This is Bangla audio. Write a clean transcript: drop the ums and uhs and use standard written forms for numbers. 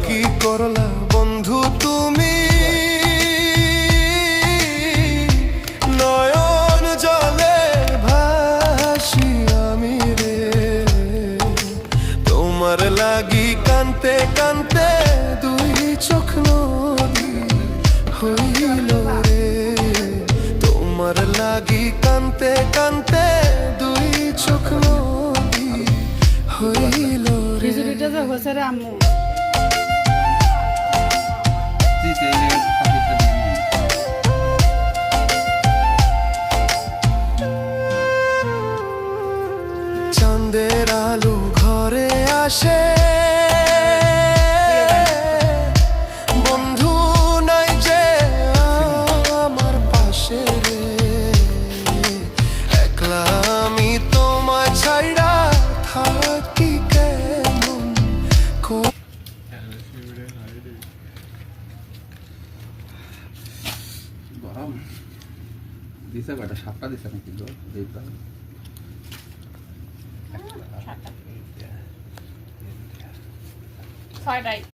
কি করলা বন্ধু তুমি, নয়ন জলে ভাসি আমি রে, তোমার লাগি কানতে কানতে দুই চোখ নদী হইল রে, তোমার লাগি কানতে কানতে দুই চোখ নদী হইল রে। আম্মু চাঁদের আলো ঘরে আসে, বন্ধু নাই যে আমার পাশে রে, একলা আমি তোমায় ছাইড়া থাকি কেমন দিছে কয়টা? 7টা দিছে নাকি? ছয়টাই